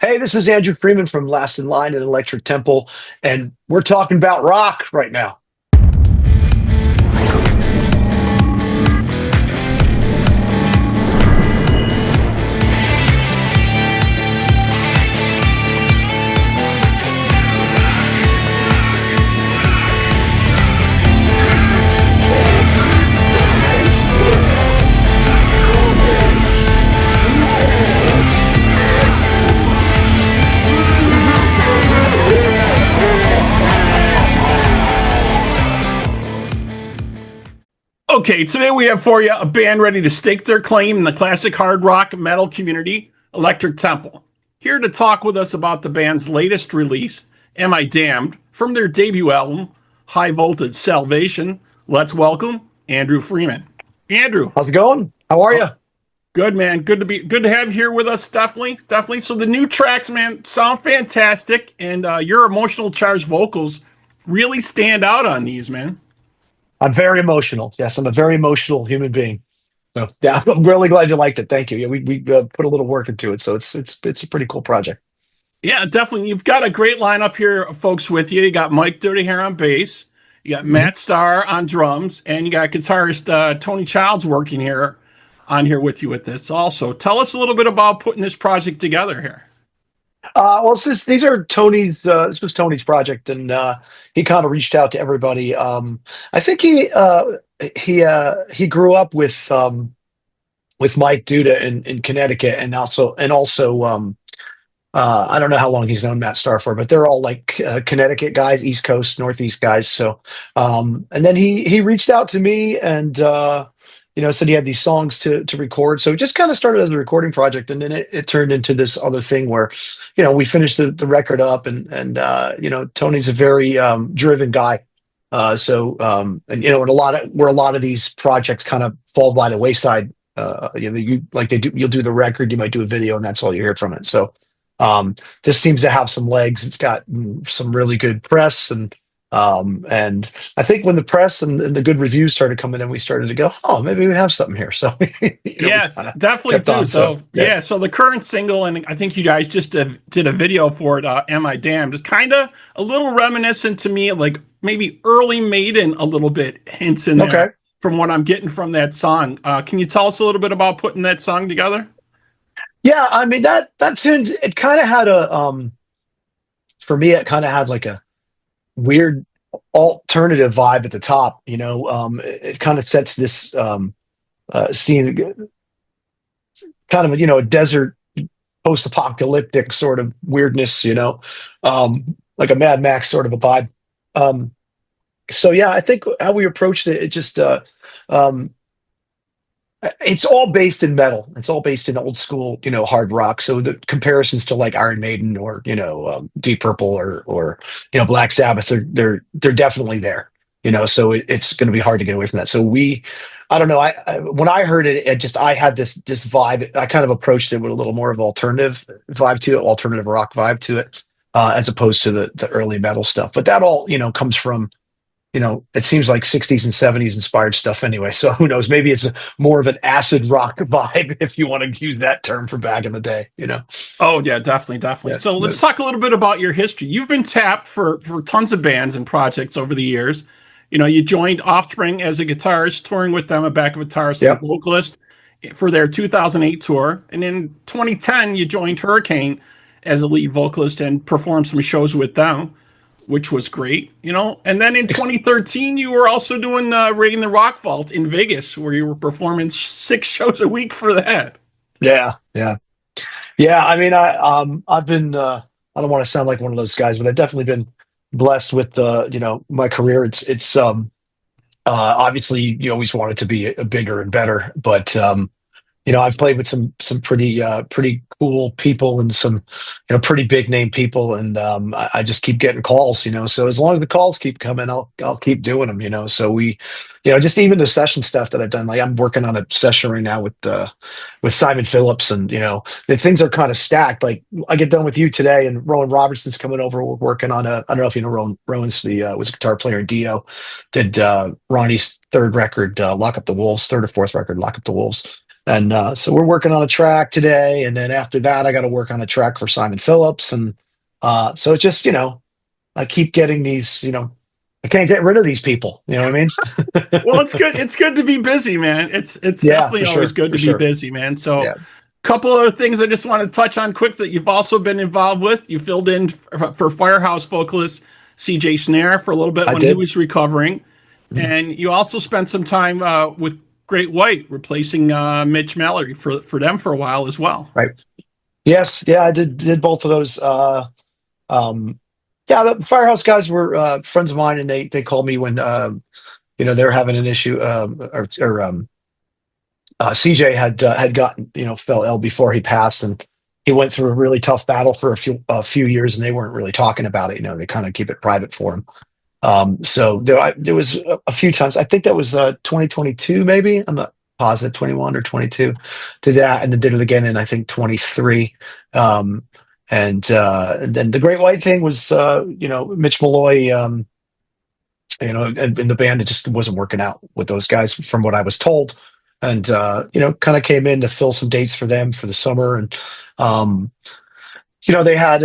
Hey, this is Andrew Freeman from Last in Line and Electric Temple, and we're talking about rock right now. Okay, today we have for you a band ready to stake their claim in the classic hard rock metal community, Electric Temple. Here to talk with us about the band's latest release, Am I Damned, from their debut album, High Voltage Salvation, let's welcome Andrew Freeman. Andrew. How's it going? How are you? Good, man. Good to have you here with us. Definitely. So the new tracks, man, sound fantastic, and your emotional charged vocals really stand out on these, man. I'm very emotional. Yes, I'm a very emotional human being. So yeah, I'm really glad you liked it. Thank you. Yeah, we put a little work into it, so it's a pretty cool project. Yeah, definitely. You've got a great lineup here, folks, with you. You got Mike Duda here on bass. You got Matt Starr on drums, and you got guitarist Tony Childs working here with you with this. Also, tell us a little bit about putting this project together here. Well, these are Tony's. This was Tony's project, and he kind of reached out to everybody. I think he grew up with Mike Duda in Connecticut, and also I don't know how long he's known Matt Starr for, but they're all like Connecticut guys, East Coast, Northeast guys. So, and then he reached out to me and said he had these songs to record. So it just kind of started as a recording project, and then it turned into this other thing where, we finished the record up, and Tony's a very driven guy. And a lot of these projects kind of fall by the wayside. You'll do the record, you might do a video, and that's all you hear from it. So this seems to have some legs. It's got some really good press, and I think when the press and the good reviews started coming in, we started to go, oh, maybe we have something here. So yeah, definitely do. On, so the current single, and I think you guys just did a video for it, Am I Damned, is kind of a little reminiscent to me, like maybe early Maiden, a little bit hints in there from what I'm getting from that song. Can you tell us a little bit about putting that song together? Yeah, I mean that tune, it kind of had for me, it kind of had like a weird alternative vibe at the top. It kind of sets this scene, kind of a desert post-apocalyptic sort of weirdness, like a Mad Max sort of a vibe. So yeah, I think how we approached it, it just it's all based in metal. It's all based in old school, hard rock. So the comparisons to like Iron Maiden or Deep Purple or Black Sabbath, they're definitely there. So it's going to be hard to get away from that. So I don't know. When I heard it, I had this vibe. I kind of approached it with a little more of alternative vibe to it, alternative rock vibe to it, as opposed to the early metal stuff. But that all comes from. It seems like 60s and 70s inspired stuff anyway. So who knows? Maybe it's more of an acid rock vibe, if you want to use that term for back in the day, Oh, yeah, definitely. Yeah, so let's talk a little bit about your history. You've been tapped for tons of bands and projects over the years. You joined Offspring as a guitarist, touring with them, a backup guitarist and vocalist for their 2008 tour. And in 2010, you joined Hurricane as a lead vocalist and performed some shows with them, which was great, And then in 2013, you were also doing Raiding the Rock Vault in Vegas, where you were performing 6 shows a week for that. Yeah. I mean, I've been. I don't want to sound like one of those guys, but I've definitely been blessed with my career. It's obviously you always want it to be bigger and better, but I've played with some pretty cool people and some pretty big name people, and I just keep getting calls. So as long as the calls keep coming, I'll keep doing them. So we, just even the session stuff that I've done. Like I'm working on a session right now with Simon Phillips, and the things are kind of stacked. Like I get done with you today, and Rowan Robertson's coming over. We're working on I don't know if you know Rowan. Rowan's was a guitar player in Dio. Did Ronnie's third record, Lock Up the Wolves, third or fourth record, Lock Up the Wolves. And so we're working on a track today, and then after that, I got to work on a track for Simon Phillips, and so it's just I keep getting these, I can't get rid of these people. You know what I mean? Well, it's good. It's good to be busy, man. It's Yeah, definitely for always sure, good for to be sure. busy, man. So, Yeah, couple other things I just want to touch on quick that you've also been involved with. You filled in for Firehouse vocalist CJ Snare for a little bit I when he did. was recovering, Mhm. and you also spent some time with Great White, replacing Mitch Mallory for them for a while as well. Right. Yes. Yeah, I did both of those. Um, yeah, the Firehouse guys were friends of mine, and they called me when they were having an issue, CJ had gotten fell ill before he passed, and he went through a really tough battle for a few years, and they weren't really talking about it. They kind of keep it private for him. So there was a few times. I think that was 2022, maybe. I'm not positive, 21 or 22. Did that, and then did it again in I think 23. And then the Great White thing was, Mitch Malloy. And the band, it just wasn't working out with those guys, from what I was told, and kind of came in to fill some dates for them for the summer, and um, they had.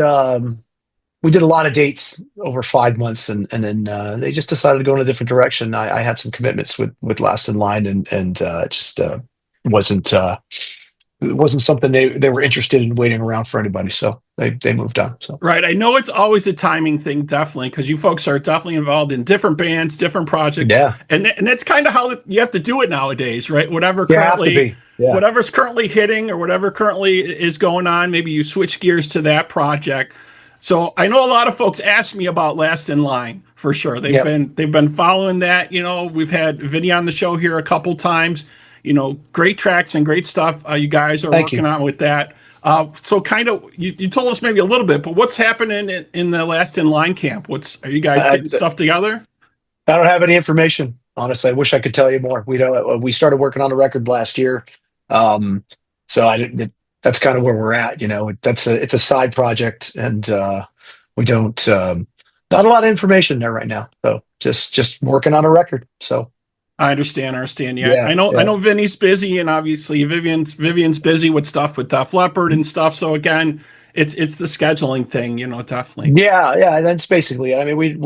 We did a lot of dates over 5 months, and then they just decided to go in a different direction. I had some commitments with Last in Line, and it just wasn't it wasn't something they were interested in waiting around for anybody. So they moved on. So Right. I know it's always a timing thing, definitely, because you folks are definitely involved in different bands, different projects, yeah, and that's kind of how you have to do it nowadays, right? you have to be. Yeah, Whatever's currently hitting or whatever currently is going on, maybe you switch gears to that project. So I know a lot of folks ask me about Last in Line for sure. yep. They've been following that. We've had Vinny on the show here a couple times. Great tracks and great stuff. You guys are Thank you. working on with that. So kind of, you told us maybe a little bit, but what's happening in the Last in Line camp? Are you guys I, getting stuff together? I don't have any information. Honestly, I wish I could tell you more. We don't. We started working on a record last year, um, so I didn't. That's kind of where we're at. It's a side project, and we don't. Not a lot of information there right now. So just working on a record. So I understand. Yeah, yeah, I yeah. know Vinny's busy, and obviously Vivian's busy with stuff with Def Leppard and stuff. So again, it's the scheduling thing, definitely. Yeah, yeah, that's basically it. I mean,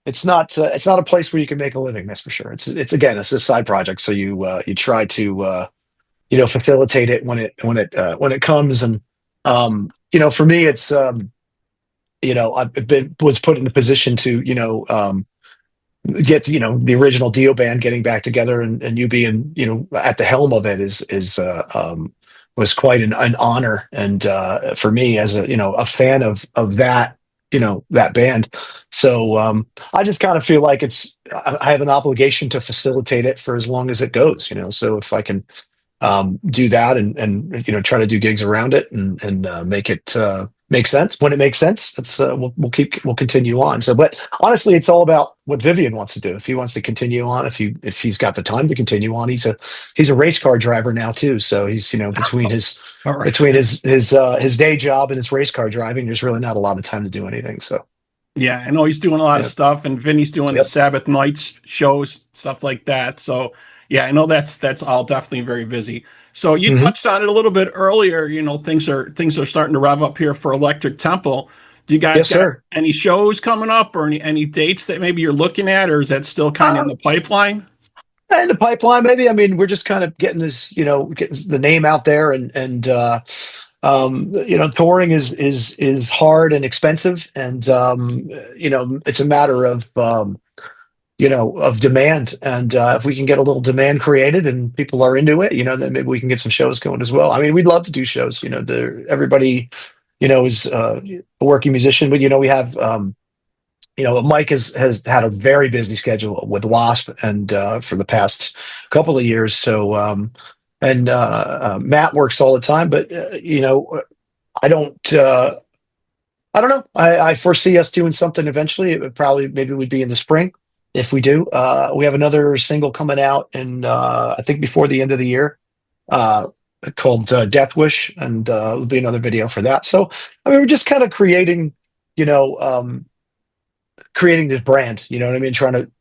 it's not a place where you can make a living. That's for sure. It's again, it's a side project. So you try to facilitate it when it comes, and for me, it's I've been was put in a position to get the original Dio band getting back together, and you being at the helm of it was quite an honor, and for me as a fan of that band. So I just kind of feel like I have an obligation to facilitate it for as long as it goes. So if I can do that, and try to do gigs around it, and make it make sense when it makes sense. That's we'll continue on. So, but honestly, it's all about what Vivian wants to do. If he wants to continue on, if he's got the time to continue on, he's a race car driver now too. So he's between his All right. between his day job and his race car driving, there's really not a lot of time to do anything. So Yeah, I know he's doing a lot of yeah, stuff, and Vinny's doing the yep, Sabbath nights shows, stuff like that. So yeah, I know that's all definitely very busy. So you hmm touched on it a little bit earlier. Things are starting to rev up here for Electric Temple. Do you guys yes, got sir. any shows coming up, or any dates that maybe you're looking at, or is that still kind of in Uh, the pipeline? in the pipeline, maybe. I mean, we're just kind of getting getting the name out there, and touring is hard and expensive, and it's a matter of demand, and if we can get a little demand created and people are into it, then maybe we can get some shows going as well. I mean, we'd love to do shows. Everybody, is a working musician, but we have. Mike has had a very busy schedule with W.A.S.P, and for the past couple of years. So, and Matt works all the time, but I don't. I don't know. I foresee us doing something eventually. It would probably maybe we'd be in the spring if we do. We have another single coming out, and I think before the end of the year, uh, called Death Wish, and there'll be another video for that. So I mean, we're just kind of creating, you know. creating this brand. You know what I mean? Trying to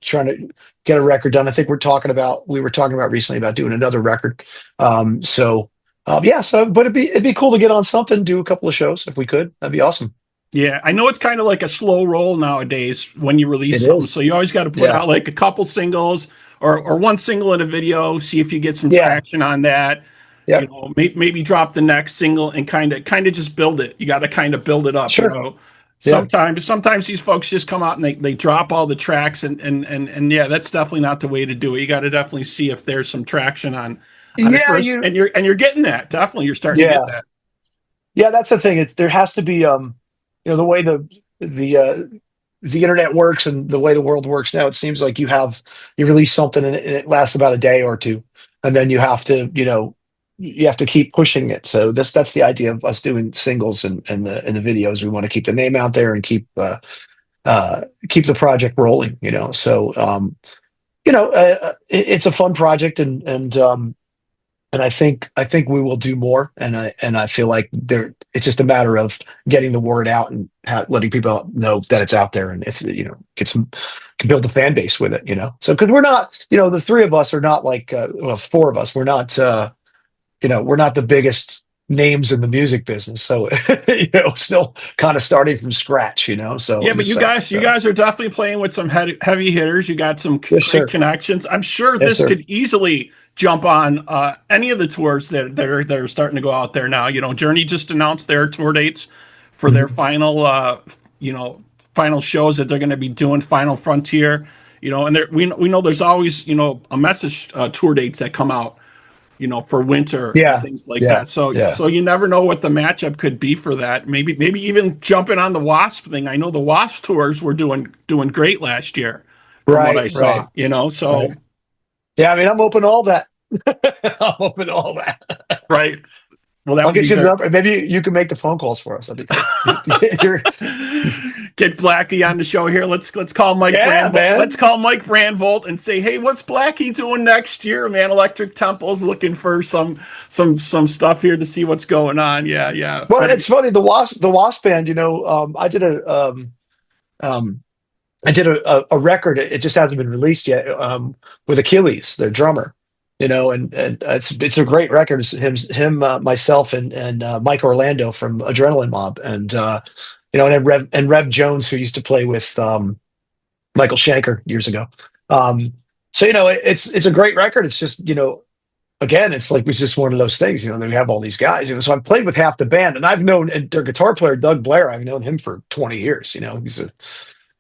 get a record done. I think we were talking about recently about doing another record. Yeah. So, but it'd be cool to get on something, do a couple of shows if we could. That'd be awesome. Yeah, I know it's kind of like a slow roll nowadays when you release It something. is. So you always got to put Yeah. out like a couple singles or one single in a video, see if you get some Yeah. traction on that. You Yep. know, maybe drop the next single and kind of just build it. You got to kind of build it up. You Sure. know, Yeah. sometimes these folks just come out and they drop all the tracks and yeah, that's definitely not the way to do it. You got to definitely see if there's some traction on it Yeah. first, and you're getting that. Definitely, you're starting to get Yeah. that. Yeah. That's the thing. There has to be, the way the internet works and the way the world works now, it seems like you release something and it lasts about a day or two, and then you have to keep pushing it. So that's the idea of us doing singles and the videos. We want to keep the name out there and keep the project rolling. So it's a fun project, and I think we will do more, and I feel like it's just a matter of getting the word out and letting people know that it's out there, and if can build a fan base with it. So because we're not, the three of us are not like, well, four of us, we're not the biggest names in the music business, so still kind of starting from scratch. So Yeah, in a but sense, you guys are definitely playing with some heavy hitters. You got some yes, great sir. connections. I'm sure Yes, this sir. could easily jump on any of the tours that are starting to go out there now. You know, Journey just announced their tour dates for their Mhm. final final shows that they're going to be doing. Final Frontier. You know, and we know there's always a message tour dates that come out, for winter and Yeah, things like yeah, that. So yeah. so you never know what the matchup could be for that. Maybe even jumping on the W.A.S.P thing. I know the W.A.S.P tours were doing great last year, from what Right, I right, saw. You know, so right. Yeah, I mean, I'm open to all that. I'm open to all that. right. Well, that I'll would get be you the very. number. Maybe you can make the phone calls for us. That'd be cool. Get Blackie on the show here. Let's call Mike Yeah, Brandvolt. Let's man. call Mike Brandvolt and say, hey, what's Blackie doing next year, man? Electric Temple's looking for some stuff here to see what's going on. Yeah, yeah. Well, it's funny. The Wasp band. Um, I did a record. It just hasn't been released yet. With Achilles, their drummer. And it's a great record. It's myself, and Mike Orlando from Adrenaline Mob, and then Rev Jones, who used to play with Michael Schenker years ago. So it's a great record. It's just again, it's like it's just one of those things. That we have all these guys. So I played with half the band, and I've known and their guitar player Doug Blair. I've known him for 20 years. And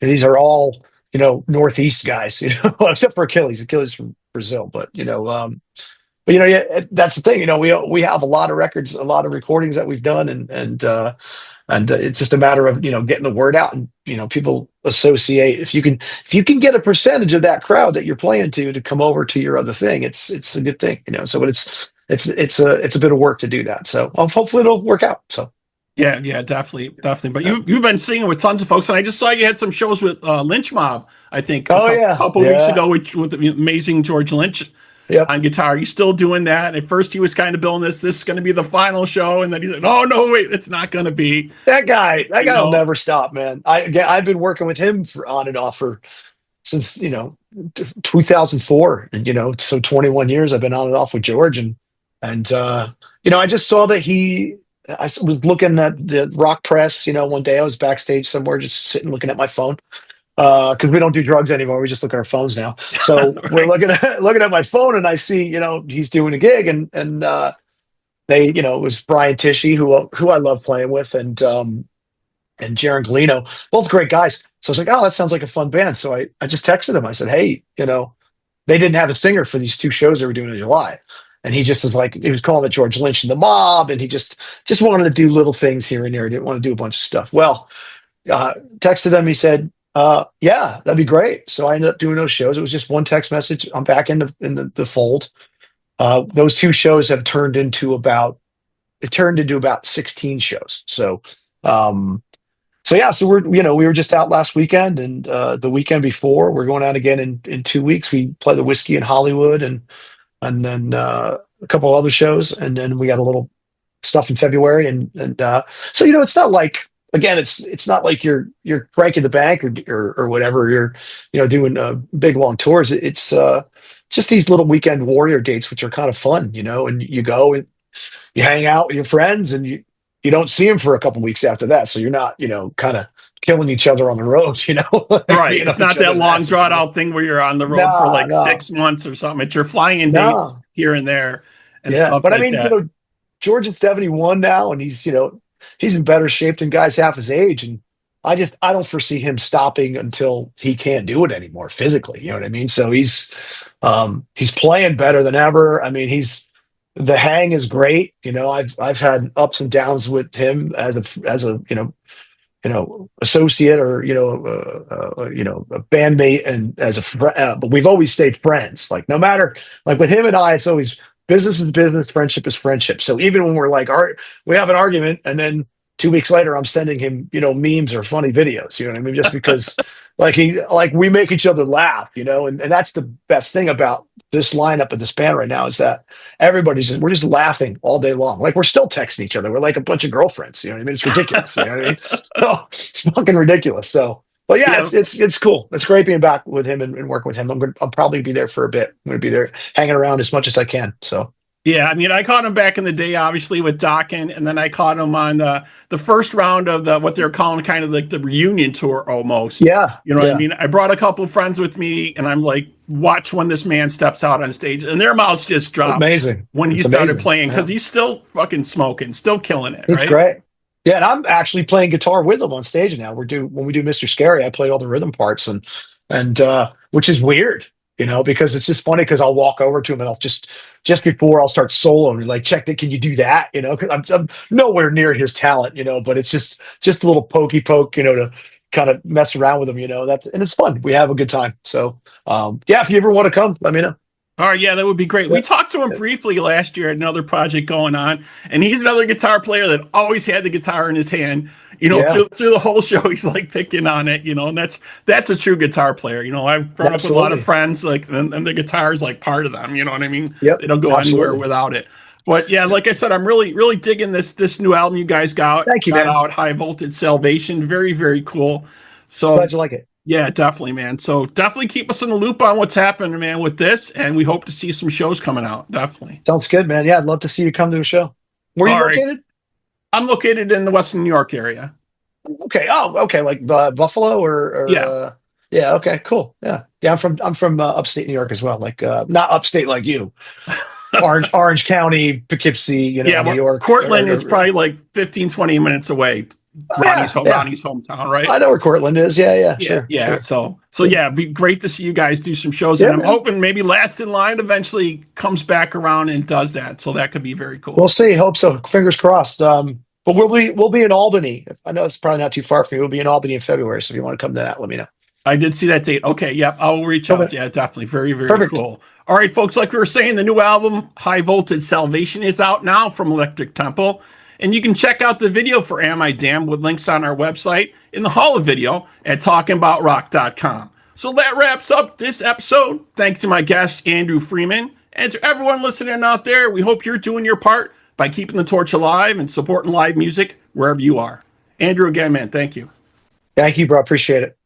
these are all Northeast guys. Except for Achilles. Achilles from Brazil, but yeah, that's the thing. We have a lot of records, a lot of recordings that we've done, and it's just a matter of getting the word out, and people associate. If you can get a percentage of that crowd that you're playing to come over to your other thing, it's a good thing. So, but it's a bit of work to do that. So hopefully it'll work out. So Yeah, yeah, definitely, definitely. But yeah. you've been singing with tons of folks, and I just saw you had some shows with Lynch Mob. I think a Oh yeah, couple of weeks yeah, ago with the amazing George Lynch yep. on guitar. You still doing that? At first, he was kind of building this. This is going to be the final show, and then he said, "Oh no, wait, it's not going to be." That You guy will know, never stop, man. I've been working with him on and off since 2004, and so 21 years I've been on and off with George, and I just saw that was looking at the Rock Press. One day I was backstage somewhere just sitting looking at my phone, because we don't do drugs anymore. We just look at our phones now. So we're right? looking at my phone, and I see he's doing a gig, and it was Brian Tishy, who I love playing with, and Jaron Galino, both great guys. So I was like, oh, that sounds like a fun band. So I just texted him. I said, hey, they didn't have a singer for these two shows they were doing in July. And he just was like, he was calling it George Lynch and the Mob. And he just wanted to do little things here and there. He didn't want to do a bunch of stuff. Well, texted him. He said, yeah, that'd be great. So I ended up doing those shows. It was just one text message. I'm back in the fold. Those two shows have turned into about 16 shows. So yeah, so we were just out last weekend, and the weekend before we're going out again in 2 weeks. We play the Whiskey in Hollywood, and then a couple other shows, and then we got a little stuff in February, and so it's not like again, it's not like you're cranking the bank or whatever. You're doing big long tours. It's just these little weekend warrior dates, which are kind of fun, and you go and you hang out with your friends, and you don't see them for a couple weeks after that. So you're not kind of killing each other on the road, like Right. being It's on each not that other's long asses, drawn out thing where you're on the road for Nah, like no, 6 months or something. It's your flying dates no. here and there and Yeah, stuff but I like mean, that. George is 71 now, and he's in better shape than guys half his age, and I don't foresee him stopping until he can't do it anymore physically. You know what I mean? So he's playing better than ever. I mean, the hang is great. I've had ups and downs with him as a associate or a bandmate and as a friend, but we've always stayed friends. Like no matter like with him and I, it's always business is business, friendship is friendship. So even when we're like, we have an argument, and then 2 weeks later, I'm sending him memes or funny videos. You know what I mean? Just because like we make each other laugh, and that's the best thing about this lineup of this band right now is that we're just laughing all day long. Like we're still texting each other. We're like a bunch of girlfriends. You know what I mean? It's ridiculous. You know what I mean? So it's fucking ridiculous. So, but yeah, Yeah. it's cool. It's great being back with him and working with him. I'll probably be there for a bit. I'm gonna be there hanging around as much as I can. So Yeah, I mean, I caught him back in the day, obviously with Dokken, and then I caught him on the first round of what they're calling kind of like the reunion tour almost. yeah, You know what I yeah, mean? I brought a couple friends with me, and I'm like, watch when this man steps out on stage, and their mouths just dropped amazing. when he It's started amazing. playing because Yeah, he's still fucking smoking, still killing it, it's right? great. Yeah, and I'm actually playing guitar with him on stage now. When we do Mr. Scary, I play all the rhythm parts and which is weird, because it's just funny because I'll walk over to him and I'll just before I'll start soloing, like, check that, can you do that? Because I'm nowhere near his talent, but it's just a little pokey poke, to kind of mess around with him, and it's fun. We have a good time. So yeah, if you ever want to come, let me know. All right, yeah, that would be great. Yeah, We talked to him briefly last year at another project going on, and he's another guitar player that always had the guitar in his hand. yeah, Through the whole show, he's like picking on it, and that's a true guitar player. I've grown up with a lot of absolutely. friends, like, and the guitar is like part of them. You know what I mean? Yep, They don't go anywhere absolutely. without it. But yeah, like I said, I'm really, really digging this new album you guys Thank you, got man. out, High Voltage Salvation. Very, very cool. So Glad you like it. yeah, definitely, man. So definitely keep us in the loop on what's happening, man, with this, and we hope to see some shows coming out. Definitely. Sounds good, man. Yeah, I'd love to see you come to a show. Where are you All right. located? I'm located in the Western New York area. Okay. Oh, okay. Like Buffalo or Yeah. yeah. Okay. Cool. Yeah. Yeah. I'm from upstate New York as well. Like not upstate like you. Orange County, Poughkeepsie. Yeah. New Well, York. Cortland is probably like 15, 20 minutes away. Yeah. Yeah. Ronnie's hometown, right? I know where Cortland is. Yeah. Yeah. Yeah. Sure. Yeah. Sure. So yeah, it'd be great to see you guys do some shows. And Yeah, I'm man. hoping maybe Last in Line eventually comes back around and does that. So that could be very We'll cool. see. Hope so. Fingers crossed. But we'll be in Albany. I know it's probably not too far from you. We'll be in Albany in February. So if you want to come to that, let me know. I did see that date. Okay, yep, I'll reach Okay. out. Yeah, definitely. Very, very Perfect. cool. All right, folks, like we were saying, the new album, High Voltage Salvation, is out now from Electric Temple. And you can check out the video for Am I Damned with links on our website in the Hall of Video at talkingboutrock.com. So that wraps up this episode. Thanks to my guest, Andrew Freeman. And to everyone listening out there, we hope you're doing your part by keeping the torch alive and supporting live music wherever you are. Andrew, again, man, thank you. Thank you, bro. Appreciate it.